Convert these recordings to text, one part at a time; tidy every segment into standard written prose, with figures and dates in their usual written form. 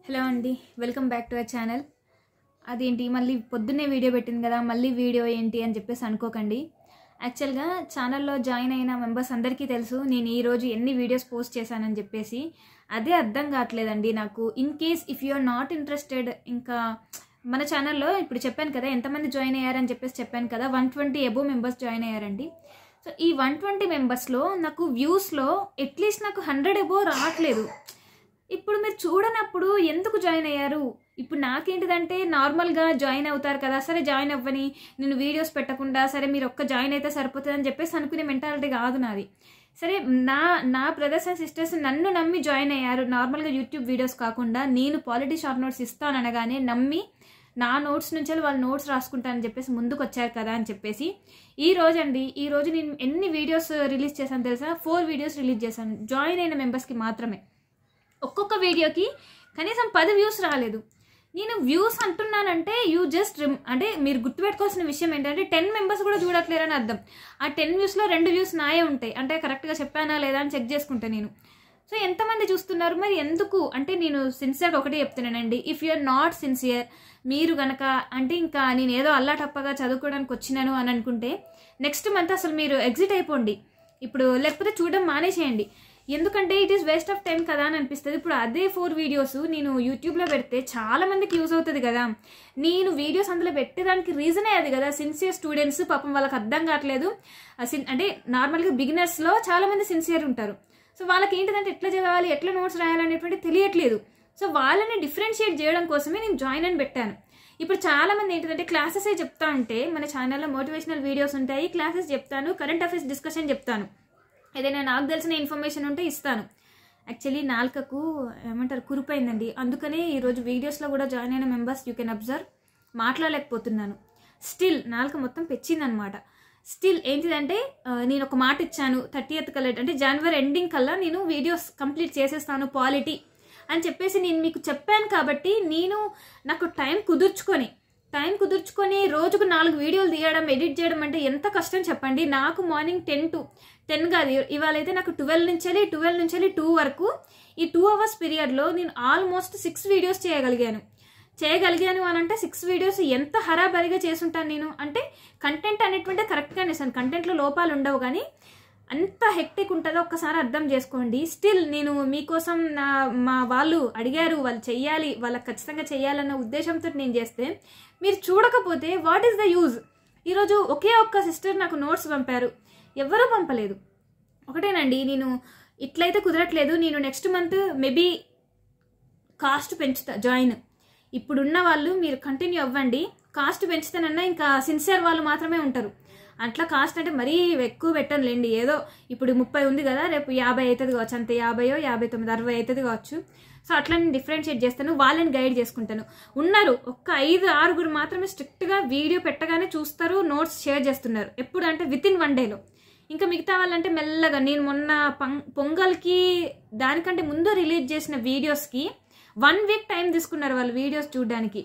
Hello అండి, welcome back to our channel. అదేంటి మళ్ళీ పొద్దున్నే వీడియో పెట్టింది కదా, మళ్ళీ వీడియో ఏంటి అని చెప్పేసి అనుకోకండి. యాక్చువల్గా ఛానల్లో జాయిన్ అయిన మెంబర్స్ అందరికీ తెలుసు నేను ఈరోజు ఎన్ని వీడియోస్ పోస్ట్ చేశానని చెప్పేసి. అదే అర్థం కావట్లేదండి నాకు. In case if you are not interested, ఇంకా మన ఛానల్లో ఇప్పుడు చెప్పాను కదా ఎంతమంది జాయిన్ అయ్యారని చెప్పేసి చెప్పాను కదా, 120 అబోవ్ మెంబర్స్ జాయిన్ అయ్యారండి. సో ఈ 120 మెంబర్స్లో నాకు వ్యూస్లో అట్లీస్ట్ నాకు 100 అబోవ్ రావట్లేదు. ఇప్పుడు మీరు చూడనప్పుడు ఎందుకు జాయిన్ అయ్యారు? ఇప్పుడు నాకేంటిదంటే నార్మల్గా జాయిన్ అవుతారు కదా, సరే జాయిన్ అవ్వని, నేను వీడియోస్ పెట్టకుండా సరే మీరు ఒక్క జాయిన్ అయితే సరిపోతుంది అని చెప్పేసి అనుకునే మెంటాలిటీ కాదు నాది. సరే నా బ్రదర్స్ అండ్ సిస్టర్స్ నన్ను నమ్మి జాయిన్ అయ్యారు. నార్మల్గా యూట్యూబ్ వీడియోస్ కాకుండా నేను పాలిటీ షార్ట్ నోట్స్ ఇస్తాననగానే నమ్మి నా నోట్స్ నుంచి వాళ్ళు నోట్స్ రాసుకుంటానని చెప్పేసి ముందుకు వచ్చారు కదా అని చెప్పేసి ఈ రోజు నేను ఎన్ని వీడియోస్ రిలీజ్ చేశాను తెలుసా? 4 వీడియోస్ రిలీజ్ చేశాను జాయిన్ అయిన మెంబర్స్కి మాత్రమే. ఒక్కొక్క వీడియోకి కనీసం 10 వ్యూస్ రాలేదు. నేను వ్యూస్ అంటున్నానంటే అంటే మీరు గుర్తుపెట్టుకోవాల్సిన విషయం ఏంటంటే 10 మెంబర్స్ కూడా చూడట్లేరని అర్థం. ఆ 10 వ్యూస్లో 2 వ్యూస్ నాయే ఉంటాయి. అంటే కరెక్ట్గా చెప్పానా లేదా అని చెక్ చేసుకుంటా నేను. సో ఎంతమంది చూస్తున్నారు మరి? ఎందుకు అంటే నేను సిన్సియర్గా ఒకటే చెప్తున్నానండి, if you are not sincere, మీరు గనక అంటే ఇంకా నేను ఏదో అల్లాటప్పగా చదువుకోవడానికి వచ్చినాను అని అనుకుంటే నెక్స్ట్ మంత్ అసలు మీరు ఎగ్జిట్ అయిపోండి. ఇప్పుడు లేకపోతే చూడడం మానేసేయండి. ఎందుకంటే it is waste of time కదా అని అనిపిస్తుంది. ఇప్పుడు అదే 4 వీడియోస్ నేను యూట్యూబ్లో పెడితే చాలా మందికి యూజ్ అవుతుంది కదా. నేను వీడియోస్ అందులో పెట్టేదానికి రీజనే అది కదా. సిన్సియర్ స్టూడెంట్స్ పాపం వాళ్ళకి అర్థం కావట్లేదు. అంటే నార్మల్గా బిగినర్స్లో చాలా మంది సిన్సియర్ ఉంటారు. సో వాళ్ళకి ఏంటిదంటే ఎట్లా చదవాలి, ఎట్లా నోట్స్ రాయాలనేటువంటి తెలియట్లేదు. సో వాళ్ళని డిఫరెన్షియేట్ చేయడం కోసమే నేను జాయిన్ అని పెట్టాను. ఇప్పుడు చాలా మంది ఏంటిదంటే క్లాసెసే చెప్తా ఉంటే, మన ఛానల్లో మోటివేషనల్ వీడియోస్ ఉంటాయి, క్లాసెస్ చెప్తాను, కరెంట్ అఫైర్స్ డిస్కషన్ చెప్తాను, ఏదైనా నాకు తెలిసిన ఇన్ఫర్మేషన్ ఉంటే ఇస్తాను. యాక్చువల్లీ నాలుకకు ఏమంటారు కురిపోయిందండి. అందుకనే ఈరోజు వీడియోస్లో కూడా జాయిన్ అయిన మెంబర్స్ యూ కెన్ అబ్జర్వ్ మాట్లాడలేకపోతున్నాను. స్టిల్ నాలుక మొత్తం పెచ్చిందనమాట. స్టిల్ ఏంటిదంటే నేను ఒక మాట ఇచ్చాను 30th కల్లా, అంటే జనవరి ఎండింగ్ కల్లా నేను వీడియోస్ కంప్లీట్ చేసేస్తాను పాలిటీ అని చెప్పేసి నేను మీకు చెప్పాను. కాబట్టి నాకు టైం కుదుర్చుకొని రోజుకు 4 వీడియోలు తీయడం, ఎడిట్ చేయడం అంటే ఎంత కష్టం చెప్పండి. నాకు మార్నింగ్ 10 to 10 కాదు, ఇవాళైతే నాకు 12 నుంచి 2 వరకు ఈ 2 అవర్స్ పీరియడ్లో నేను ఆల్మోస్ట్ 6 వీడియోస్ చేయగలిగాను అని అంటే 6 వీడియోస్ ఎంత హరాబరిగా చేసుంటాను నేను. అంటే కంటెంట్ అనేటువంటి కరెక్ట్గానే ఇస్తాను, కంటెంట్లో లోపాలు ఉండవు, కానీ అంత హెక్టిక్ ఉంటుందో ఒక్కసారి అర్థం చేసుకోండి. స్టిల్ నేను మీకోసం మా వాళ్ళు అడిగారు, వాళ్ళు చెయ్యాలి, వాళ్ళకి ఖచ్చితంగా చెయ్యాలన్న ఉద్దేశంతో నేను చేస్తే మీరు చూడకపోతే వాట్ ఈస్ ద యూజ్? ఈరోజు ఒకే ఒక్క సిస్టర్ నాకు నోట్స్ పంపారు, ఎవరూ పంపలేదు. ఒకటేనండి, నేను ఇట్లయితే కుదరట్లేదు, నేను నెక్స్ట్ మంత్ మేబీ కాస్ట్ పెంచుతా జాయిన్. ఇప్పుడున్న వాళ్ళు మీరు కంటిన్యూ అవ్వండి, కాస్ట్ పెంచుతానన్నా ఇంకా సిన్సియర్ వాళ్ళు మాత్రమే ఉంటారు. అట్లా కాస్ట్ అంటే మరీ ఎక్కువ పెట్టనులేండి, ఏదో ఇప్పుడు 30 ఉంది కదా, రేపు 50 అవుతుంది కావచ్చు, అంతే 50, 59, 60 అవుతుంది కావచ్చు. సో అట్లా నేను డిఫరెన్షియేట్ చేస్తాను, వాళ్ళని గైడ్ చేసుకుంటాను. ఉన్నారు ఒక్క 5-6 మాత్రమే స్ట్రిక్ట్గా వీడియో పెట్టగానే చూస్తారు, నోట్స్ షేర్ చేస్తున్నారు. ఎప్పుడు అంటే వితిన్ 1 డేలో. ఇంకా మిగతా వాళ్ళంటే మెల్లగా, నేను మొన్న పొంగల్కి దానికంటే ముందు రిలీజ్ చేసిన వీడియోస్కి 1 వీక్ టైం తీసుకున్నారు వాళ్ళు వీడియోస్ చూడడానికి.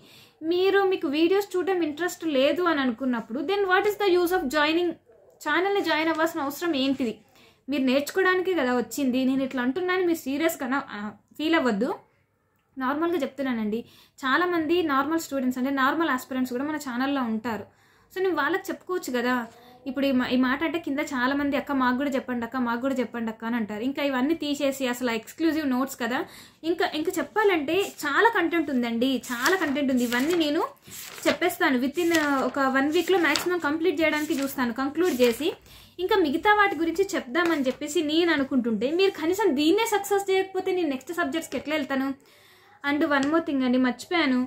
మీకు వీడియోస్ చూడడం ఇంట్రెస్ట్ లేదు అని అనుకున్నప్పుడు then what is the use of joining? ఛానల్ని జాయిన్ అవ్వాల్సిన అవసరం ఏంటిది? మీరు నేర్చుకోవడానికి కదా వచ్చింది. నేను ఇట్లా అంటున్నాను, మీరు సీరియస్గా ఫీల్ అవ్వద్దు, నార్మల్గా చెప్తున్నానండి. చాలామంది నార్మల్ స్టూడెంట్స్ అంటే నార్మల్ ఆస్పిరెంట్స్ కూడా మన ఛానల్లో ఉంటారు. సో నేను వాళ్ళకి చెప్పుకోవచ్చు కదా. ఇప్పుడు ఈ మాట అంటే కింద చాలామంది అక్క మాకు కూడా చెప్పండి అక్క అని అంటారు. ఇంకా ఇవన్నీ తీసేసి అసలు ఎక్స్క్లూజివ్ నోట్స్ కదా, ఇంకా చెప్పాలంటే చాలా కంటెంట్ ఉందండి, చాలా కంటెంట్ ఉంది. ఇవన్నీ నేను చెప్పేస్తాను వితిన్ ఒక 1 వీక్లో మ్యాక్సిమం కంప్లీట్ చేయడానికి చూస్తాను, కంక్లూడ్ చేసి. ఇంకా మిగతా వాటి గురించి చెప్దామని చెప్పేసి నేను అనుకుంటుంటే మీరు కనీసం దీన్నే సక్సెస్ చేయకపోతే నేను నెక్స్ట్ సబ్జెక్ట్స్కి ఎట్లా వెళ్తాను? అండ్ 1 మోర్ థింగ్ అండి, మర్చిపోయాను.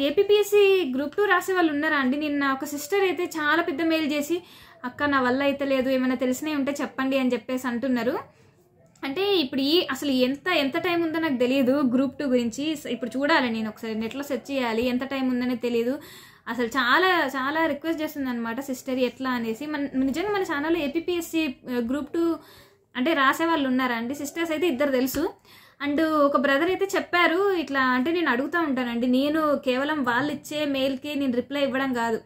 ఏపీపీఎస్సీ గ్రూప్ 2 రాసే వాళ్ళు ఉన్నారా అండి? నిన్న ఒక సిస్టర్ అయితే చాలా పెద్ద మెయిల్ చేసి, అక్క నా వల్ల అయితే లేదు, ఏమైనా తెలిసినవి ఉంటే చెప్పండి అని చెప్పేసి అంటున్నారు. అంటే ఇప్పుడు అసలు ఎంత టైం ఉందో నాకు తెలియదు గ్రూప్ 2 గురించి. ఇప్పుడు చూడాలి, నేను ఒకసారి నెట్లో సెర్చ్ చేయాలి, ఎంత టైం ఉందనే తెలియదు. అసలు చాలా చాలా రిక్వెస్ట్ చేస్తుంది అనమాట సిస్టర్, ఎట్లా అనేసి. నిజంగా మన ఛానల్లో ఏపీపీఎస్సీ గ్రూప్ 2 అంటే రాసే వాళ్ళు ఉన్నారా అండి? సిస్టర్స్ అయితే 2 తెలుసు. అండ్ ఒక బ్రదర్ అయితే చెప్పారు ఇట్లా, అంటే నేను అడుగుతూ ఉంటానండి, నేను కేవలం వాళ్ళు ఇచ్చే మెయిల్కి నేను రిప్లై ఇవ్వడం కాదు,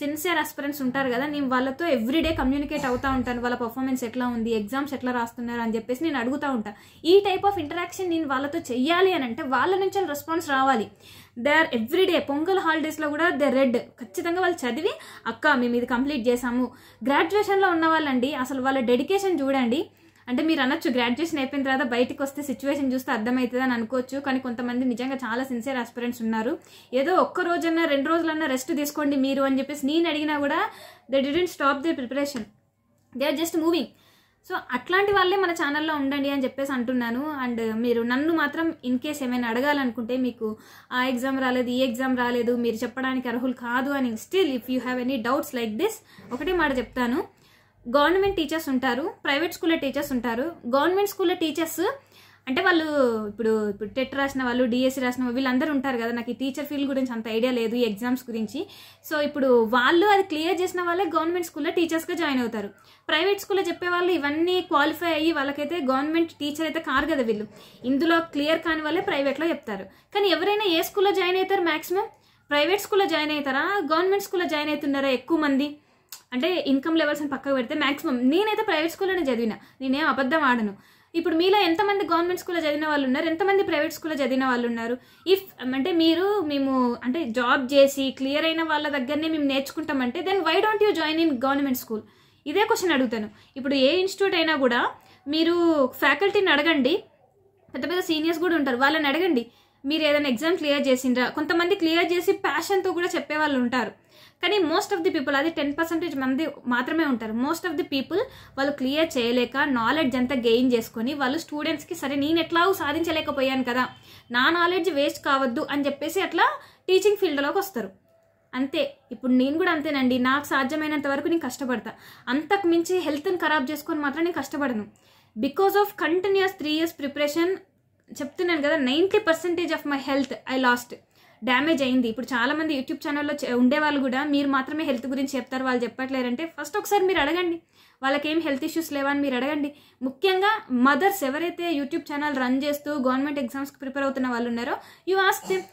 సిన్సియర్ ఆస్పిరెంట్స్ ఉంటారు కదా, నేను వాళ్ళతో ఎవ్రీడే కమ్యూనికేట్ అవుతూ ఉంటాను, వాళ్ళ పర్ఫార్మెన్స్ ఎట్లా ఉంది, ఎగ్జామ్స్ ఎట్లా రాస్తున్నారు అని చెప్పేసి నేను అడుగుతూ ఉంటాను. ఈ టైప్ ఆఫ్ ఇంటరాక్షన్ నేను వాళ్ళతో చెయ్యాలి అని అంటే వాళ్ళ నుంచి రెస్పాన్స్ రావాలి. దే ఆర్ ఎవ్రీడే, పొంగల్ హాలిడేస్లో కూడా దే రెడ్, ఖచ్చితంగా వాళ్ళు చదివి అక్క మేము ఇది కంప్లీట్ చేసాము. గ్రాడ్యుయేషన్లో ఉన్న వాళ్ళండి అసలు వాళ్ళ డెడికేషన్ చూడండి. అంటే మీరు అనొచ్చు గ్రాడ్యుయేషన్ అయిపోయిన తర్వాత బయటకు వస్తే సిచ్యువేషన్ చూస్తే అర్థమవుతుంది అని అనుకోవచ్చు, కానీ కొంతమంది నిజంగా చాలా సిన్సియర్ ఆస్పిరెంట్స్ ఉన్నారు. ఏదో ఒక్క రోజన్నా 2 రోజులన్నా రెస్ట్ తీసుకోండి మీరు అని చెప్పేసి నేను అడిగినా కూడా they didn't stop their preparation, they are just moving. So అట్లాంటి వాళ్ళే మన ఛానల్లో ఉండండి అని చెప్పేసి అంటున్నాను. అండ్ మీరు నన్ను మాత్రం ఇన్ కేస్ ఏమైనా అడగాలనుకుంటే, మీకు ఆ ఎగ్జామ్ రాలేదు, ఈ ఎగ్జామ్ రాలేదు, మీరు చెప్పడానికి అర్హులు కాదు అని still if you have any doubts like this, ఒకటే మాట చెప్తాను. గవర్నమెంట్ టీచర్స్ ఉంటారు, ప్రైవేట్ స్కూల్లో టీచర్స్ ఉంటారు. గవర్నమెంట్ స్కూల్లో టీచర్స్ అంటే వాళ్ళు ఇప్పుడు టెట్ రాసిన వాళ్ళు, డిఎస్సి రాసిన వాళ్ళు, వీళ్ళందరూ ఉంటారు కదా. నాకు ఈ టీచర్ ఫీల్డ్ గురించి అంత ఐడియా లేదు, ఈ ఎగ్జామ్స్ గురించి. సో ఇప్పుడు వాళ్ళు అది క్లియర్ చేసిన వాళ్ళే గవర్నమెంట్ స్కూల్లో టీచర్స్గా జాయిన్ అవుతారు. ప్రైవేట్ స్కూల్లో చెప్పే వాళ్ళు ఇవన్నీ క్వాలిఫై అయ్యి వాళ్ళకైతే గవర్నమెంట్ టీచర్ అయితే కారు కదా వీళ్ళు. ఇందులో క్లియర్ కాని వాళ్ళే ప్రైవేట్లో చెప్తారు. కానీ ఎవరైనా ఏ స్కూల్లో జాయిన్ అవుతారు? మ్యాక్సిమం ప్రైవేట్ స్కూల్లో జాయిన్ అవుతారా, గవర్నమెంట్ స్కూల్లో జాయిన్ అవుతున్నారా ఎక్కువ మంది? అంటే ఇన్కమ్ లెవెల్స్ అని పక్కకు పెడితే మ్యాక్సిమం నేనైతే ప్రైవేట్ స్కూల్లోనే చదివిన, నేనేం అబద్ధం ఆడను. ఇప్పుడు మీలో ఎంతమంది గవర్నమెంట్ స్కూల్లో చదివిన వాళ్ళు ఉన్నారు, ఎంతమంది ప్రైవేట్ స్కూల్లో చదివిన వాళ్ళు ఉన్నారు? ఇఫ్ అంటే మేము అంటే జాబ్ చేసి క్లియర్ అయిన వాళ్ళ దగ్గరనే మేము నేర్చుకుంటామంటే then why don't you join in government school? ఇదే క్వశ్చన్ అడుగుతాను. ఇప్పుడు ఏ ఇన్స్టిట్యూట్ అయినా కూడా మీరు ఫ్యాకల్టీని అడగండి, పెద్ద పెద్ద సీనియర్స్ కూడా ఉంటారు, వాళ్ళని అడగండి మీరు ఏదైనా ఎగ్జామ్ క్లియర్ చేసిండ్రా. కొంతమంది క్లియర్ చేసి ప్యాషన్తో కూడా చెప్పే వాళ్ళు ఉంటారు. కానీ మోస్ట్ ఆఫ్ ది పీపుల్, అది 10% మంది మాత్రమే ఉంటారు. మోస్ట్ ఆఫ్ ది పీపుల్ వాళ్ళు క్లియర్ చేయలేక నాలెడ్జ్ అంతా గెయిన్ చేసుకొని వాళ్ళు స్టూడెంట్స్కి సరే నేను ఎట్లాగూ సాధించలేకపోయాను కదా, నా నాలెడ్జ్ వేస్ట్ కావద్దు అని చెప్పేసి అట్లా టీచింగ్ ఫీల్డ్లోకి వస్తారు. అంతే. ఇప్పుడు నేను కూడా అంతేనండి, నాకు సాధ్యమైనంత వరకు నేను కష్టపడతా, అంతకు మించి హెల్త్ని ఖరాబ్ చేసుకొని మాత్రం నేను కష్టపడను. Because of continuous 3 years preparation చెప్తున్నాను కదా, 90% of my health I lost, damage అయింది. ఇప్పుడు చాలామంది యూట్యూబ్ ఛానల్లో ఉండేవాళ్ళు కూడా మీరు మాత్రమే హెల్త్ గురించి చెప్తారు, వాళ్ళు చెప్పట్లేరంటే ఫస్ట్ ఒకసారి మీరు అడగండి, వాళ్ళకేం హెల్త్ ఇష్యూస్ లేవా అని మీరు అడగండి. ముఖ్యంగా మదర్స్ ఎవరైతే యూట్యూబ్ ఛానల్ రన్ చేస్తూ గవర్నమెంట్ ఎగ్జామ్స్కి ప్రిపేర్ అవుతున్న వాళ్ళు ఉన్నారో, యూ ఆస్క్ దెమ్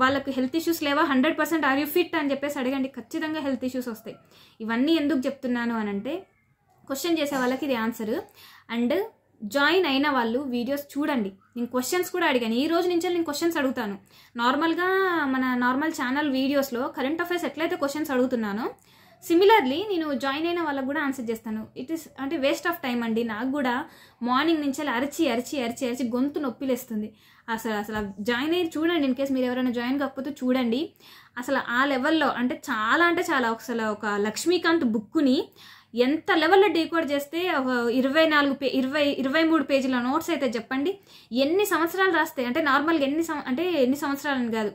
వాళ్ళకి హెల్త్ ఇష్యూస్ లేవా, 100% ఆర్ యూ ఫిట్ అని చెప్పేసి అడగండి, ఖచ్చితంగా హెల్త్ ఇష్యూస్ వస్తాయి. ఇవన్నీ ఎందుకు చెప్తున్నాను అని అంటే క్వశ్చన్ చేసే వాళ్ళకి ఇది ఆన్సర్. అండ్ జాయిన్ అయిన వాళ్ళు వీడియోస్ చూడండి, నేను క్వశ్చన్స్ కూడా అడిగాను. ఈ రోజు నుంచి నేను క్వశ్చన్స్ అడుగుతాను. నార్మల్గా మన నార్మల్ ఛానల్ వీడియోస్లో కరెంట్ అఫైర్స్ ఎట్లయితే క్వశ్చన్స్ అడుగుతున్నానో సిమిలర్లీ నేను జాయిన్ అయిన వాళ్ళకు కూడా ఆన్సర్ చేస్తాను. ఇట్ ఈస్ అంటే వేస్ట్ ఆఫ్ టైం అండి. నాకు కూడా మార్నింగ్ నుంచి అరిచి అరిచి అరిచి అరిచి గొంతు నొప్పిలేస్తుంది. అసలు జాయిన్ అయ్యి చూడండి, ఇన్ కేస్ మీరు ఎవరైనా జాయిన్ కాకపోతే చూడండి. అసలు ఆ లెవెల్లో అంటే చాలా ఒక లక్ష్మీకాంత్ బుక్కుని ఎంత లెవెల్లో డీకోడ్ చేస్తే 23 పేజీల నోట్స్ అయితే చెప్పండి ఎన్ని సంవత్సరాలు రాస్తే, అంటే నార్మల్గా ఎన్ని సంవత్సరాలని కాదు,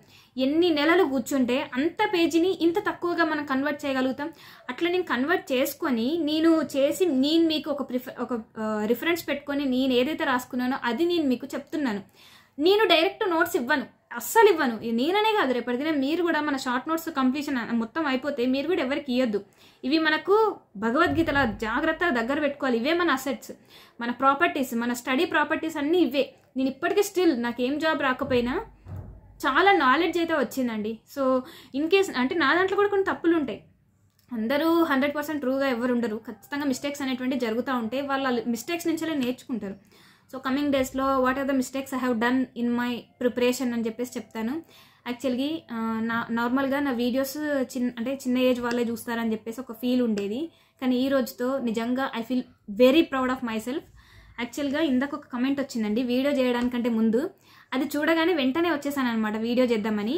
ఎన్ని నెలలు కూర్చుంటే అంత పేజీని ఇంత తక్కువగా మనం కన్వర్ట్ చేయగలుగుతాం. అట్లా నేను కన్వర్ట్ చేసుకొని నేను మీకు ఒక రిఫరెన్స్ పెట్టుకొని నేను ఏదైతే రాసుకున్నానో అది నేను మీకు చెప్తున్నాను. నేను డైరెక్ట్ నోట్స్ ఇవ్వను, అస్సలు ఇవ్వను. నేననే కాదు, రేపటిదిన మీరు కూడా మన షార్ట్ నోట్స్ కంప్లీషన్ మొత్తం అయిపోతే మీరు కూడా ఎవరికి ఇవ్వద్దు. ఇవి మనకు భగవద్గీతల జాగ్రత్తగా దగ్గర పెట్టుకోవాలి. ఇవే మన అసెట్స్, మన ప్రాపర్టీస్, మన స్టడీ ప్రాపర్టీస్ అన్నీ ఇవే. నేను ఇప్పటికీ స్టిల్ నాకేం జాబ్ రాకపోయినా చాలా నాలెడ్జ్ అయితే వచ్చిందండి. సో ఇన్ కేస్ అంటే నా దాంట్లో కూడా కొన్ని తప్పులు ఉంటాయి, అందరూ 100% ట్రూగా ఎవరు ఉండరు. ఖచ్చితంగా మిస్టేక్స్ అనేటువంటి జరుగుతూ ఉంటాయి, వాళ్ళ మిస్టేక్స్ నుంచే నేర్చుకుంటారు. సో కమింగ్ డేస్లో what are the mistakes I have done in my preparation అని చెప్పేసి చెప్తాను. యాక్చువల్గా నార్మల్గా నా వీడియోస్ చిన్న ఏజ్ వాళ్ళే చూస్తారని చెప్పేసి ఒక ఫీల్ ఉండేది. కానీ ఈ రోజుతో నిజంగా I feel very proud of my self. యాక్చువల్గా ఇందాక ఒక కమెంట్ వచ్చిందండి వీడియో చేయడానికంటే ముందు, అది చూడగానే వెంటనే వచ్చేసాను అనమాట వీడియో చేద్దామని.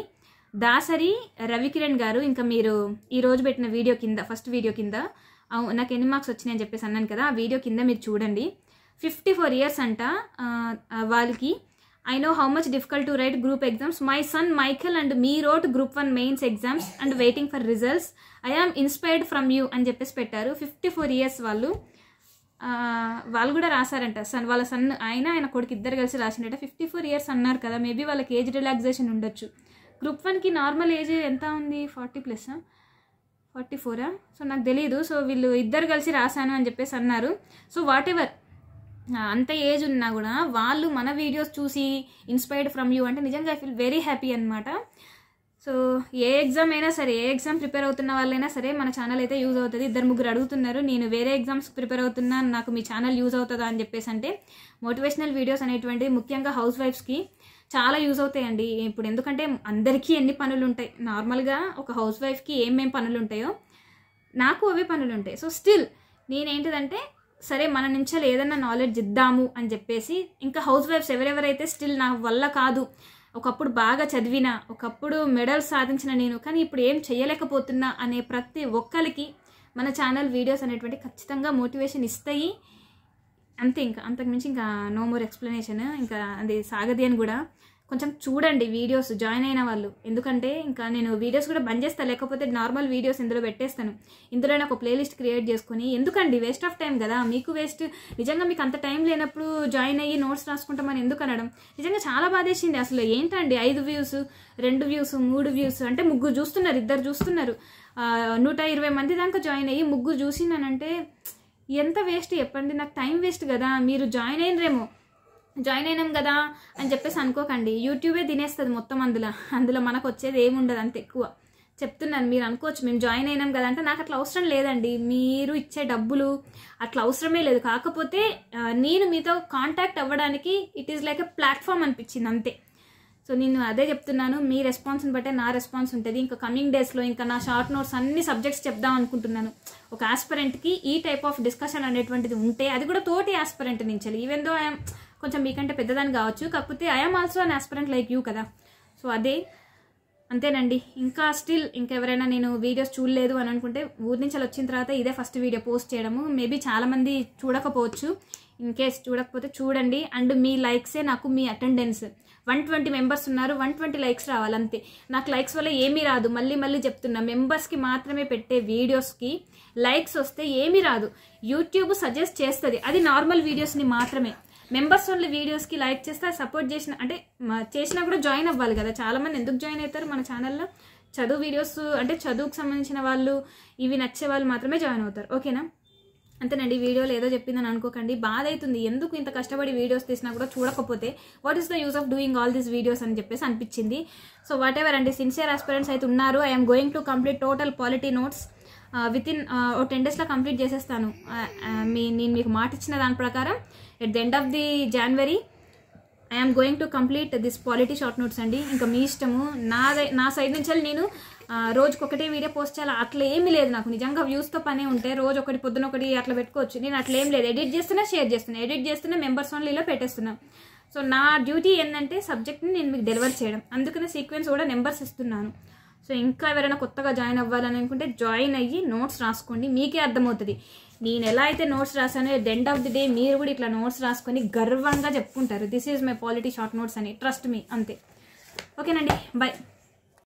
దాసరి రవికిరణ్ గారు, ఇంకా మీరు ఈరోజు పెట్టిన వీడియో కింద ఫస్ట్ వీడియో కింద నాకు ఎన్ని మార్క్స్ వచ్చినాయని చెప్పేసి అన్నాను కదా, ఆ వీడియో కింద మీరు చూడండి. 54 years అంట వాళ్ళకి. I know how much difficult to write group exams. My son Michael and me wrote group 1 mains exams and waiting for results. I am inspired from you అని చెప్పేసి పెట్టారు. 54 years వాళ్ళు కూడా రాశారంట. వాళ్ళ సన్ ఆయన కొడుకు ఇద్దరు కలిసి రాసిండట. 54 years అన్నారు కదా, మేబీ వాళ్ళకి ఏజ్ రిలాక్సేషన్ ఉండొచ్చు. గ్రూప్ 1కి నార్మల్ ఏజ్ ఎంత ఉంది, 40+, 44? సో నాకు తెలియదు. సో వీళ్ళు ఇద్దరు కలిసి రాశాను అని చెప్పేసి అన్నారు. సో వాట్ ఎవర్ అంత ఏజ్ ఉన్నా కూడా వాళ్ళు మన వీడియోస్ చూసి ఇన్స్పైర్డ్ ఫ్రమ్ యూ అంటే నిజంగా ఐ ఫీల్ వెరీ హ్యాపీ అనమాట. సో ఏ ఎగ్జామ్ అయినా సరే, ఏ ఎగ్జామ్ ప్రిపేర్ అవుతున్న వాళ్ళైనా సరే మన ఛానల్ అయితే యూజ్ అవుతుంది. 2-3 అడుగుతున్నారు, నేను వేరే ఎగ్జామ్స్ ప్రిపేర్ అవుతున్నా, నాకు మీ ఛానల్ యూజ్ అవుతుందా అని చెప్పేసి. అంటే మోటివేషనల్ వీడియోస్ అనేటువంటివి ముఖ్యంగా హౌస్ వైఫ్స్కి చాలా యూజ్ అవుతాయండి. ఇప్పుడు ఎందుకంటే అందరికీ ఎన్ని పనులు ఉంటాయి, నార్మల్గా ఒక హౌస్ వైఫ్కి ఏమేం పనులు ఉంటాయో నాకు అవే పనులు ఉంటాయి. సో స్టిల్ నేనేంటిదంటే సరే మన నుంచి ఏదన్నా నాలెడ్జ్ ఇద్దాము అని చెప్పేసి, ఇంకా హౌస్ వైఫ్స్ ఎవరెవరైతే స్టిల్ నా వల్ల కాదు, ఒకప్పుడు బాగా చదివిన, ఒకప్పుడు మెడల్స్ సాధించిన నేను కానీ ఇప్పుడు ఏం చేయలేకపోతున్నా అనే ప్రతి ఒక్కరికి మన ఛానల్ వీడియోస్ అనేటువంటి ఖచ్చితంగా మోటివేషన్ ఇస్తాయి. అంతే, ఇంకా అంతకుమించి ఇంకా నో మోర్ ఎక్స్ప్లెనేషన్. ఇంకా అది సాగది అని కూడా కొంచెం చూడండి వీడియోస్ జాయిన్ అయిన వాళ్ళు. ఎందుకంటే ఇంకా నేను వీడియోస్ కూడా బంద్ చేస్తాను, లేకపోతే నార్మల్ వీడియోస్ ఇందులో పెట్టేస్తాను. ఇందులో నాకు ప్లేలిస్ట్ క్రియేట్ చేసుకొని ఎందుకండి, వేస్ట్ ఆఫ్ టైం కదా, మీకు వేస్ట్. నిజంగా మీకు అంత టైం లేనప్పుడు జాయిన్ అయ్యి నోట్స్ రాసుకుంటామని ఎందుకు అనడం నిజంగా చాలా బాధేసింది. అసలు ఏంటండి 5 వ్యూస్, 2 వ్యూస్, 3 వ్యూస్ అంటే 3 చూస్తున్నారు, 2 చూస్తున్నారు, 120 మంది దాకా జాయిన్ అయ్యి 3 చూసిందనంటే ఎంత వేస్ట్ చెప్పండి. నాకు టైం వేస్ట్ కదా. మీరు జాయిన్ అయినాం కదా అని చెప్పేసి అనుకోకండి, యూట్యూబే తినేస్తుంది మొత్తం. అందులో మనకు వచ్చేది ఏముండదు అంత ఎక్కువ చెప్తున్నాను. మీరు అనుకోవచ్చు మేము జాయిన్ అయినాం కదా అంటే, నాకు అట్లా అవసరం లేదండి. మీరు ఇచ్చే డబ్బులు అట్లా అవసరమే లేదు. కాకపోతే నేను మీతో కాంటాక్ట్ అవ్వడానికి it is like a platform అనిపించింది అంతే. సో నేను అదే చెప్తున్నాను, మీ రెస్పాన్స్ని బట్టే నా రెస్పాన్స్ ఉంటుంది. ఇంకా కమింగ్ డేస్లో ఇంకా నా షార్ట్ నోట్స్ అన్ని సబ్జెక్ట్స్ చెప్దాం అనుకుంటున్నాను. ఒక ఆస్పిరెంట్కి ఈ టైప్ ఆఫ్ డిస్కషన్ అనేటువంటిది ఉంటే, అది కూడా తోటి ఆస్పిరెంట్ నుంచి, ఈవెన్ దో ఐఎమ్ కొంచెం మీకంటే పెద్దదాన్ని కావచ్చు, కాకపోతే I'm also an aspirant like you కదా. సో అదే, అంతేనండి. ఇంకా స్టిల్ ఇంకెవరైనా నేను వీడియోస్ చూడలేదు అని అనుకుంటే, ఊరి నుంచి వచ్చిన తర్వాత ఇదే ఫస్ట్ వీడియో పోస్ట్ చేయడము. మేబీ చాలామంది చూడకపోవచ్చు, ఇన్ కేస్ చూడకపోతే చూడండి. అండ్ మీ లైక్సే నాకు మీ అటెండెన్స్. 120 మెంబర్స్ ఉన్నారు, 120 లైక్స్ రావాలి అంతే. నాకు లైక్స్ వల్ల ఏమీ రాదు, మళ్ళీ చెప్తున్నా. మెంబర్స్కి మాత్రమే పెట్టే వీడియోస్కి లైక్స్ వస్తే ఏమీ రాదు. యూట్యూబ్ సజెస్ట్ చేస్తుంది, అది నార్మల్ వీడియోస్ని మాత్రమే. మెంబర్స్ ఓన్లీ వీడియోస్కి లైక్ చేస్తే సపోర్ట్ చేసినా కూడా జాయిన్ అవ్వాలి కదా. చాలామంది ఎందుకు జాయిన్ అవుతారు మన ఛానల్లో? చదువు వీడియోస్ అంటే చదువుకు సంబంధించిన వాళ్ళు, ఇవి నచ్చే వాళ్ళు మాత్రమే జాయిన్ అవుతారు. ఓకేనా? అంతేనండి. వీడియోలో ఏదో చెప్పిందని అనుకోకండి, బాధ అవుతుంది. ఎందుకు ఇంత కష్టపడి వీడియోస్ తీసినా కూడా చూడకపోతే what is the use of doing all these videos అని చెప్పేసి అనిపించింది. సో వాట్ ఎవర్ అండి, సిన్సియర్ ఆస్పిరెంట్స్ అయితే ఉన్నారు. I'm going to complete total polity notes within 10 డేస్లో కంప్లీట్ చేసేస్తాను. నేను మీకు మాట ఇచ్చిన దాని ప్రకారం at the end of the January I'm going to complete this polity short notes అండి. ఇంకా మీ ఇష్టము. నా సైడ్ నుంచి నేను రోజుకొకటే వీడియో పోస్ట్ చేయాలి అట్లా ఏమీ లేదు. నాకు నిజంగా వ్యూస్తో పనే ఉంటే రోజు ఒకటి, పొద్దున ఒకటి అట్లా పెట్టుకోవచ్చు. నేను అట్లా ఏం లేదు. ఎడిట్ చేస్తున్నా, షేర్ చేస్తున్నా, ఎడిట్ చేస్తున్నా, మెంబర్స్ ఓన్లీలో పెట్టేస్తున్నా. సో నా డ్యూటీ ఏంటంటే సబ్జెక్ట్ని నేను మీకు డెలివర్ చేయడం. అందుకనే సీక్వెన్స్ కూడా నెంబర్స్ ఇస్తున్నాను. సో ఇంకా ఎవరైనా కొత్తగా జాయిన్ అవ్వాలని అనుకుంటే జాయిన్ అయ్యి నోట్స్ రాసుకోండి, మీకే అర్థమవుతుంది. నేను ఎలా అయితే నోట్స్ రాసానో at the end of the day మీరు కూడా ఇట్లా నోట్స్ రాసుకొని గర్వంగా చెప్పుకుంటారు, this is my polity short notes అని. ట్రస్ట్ మీ, అంతే. ఓకేనండి, బాయ్.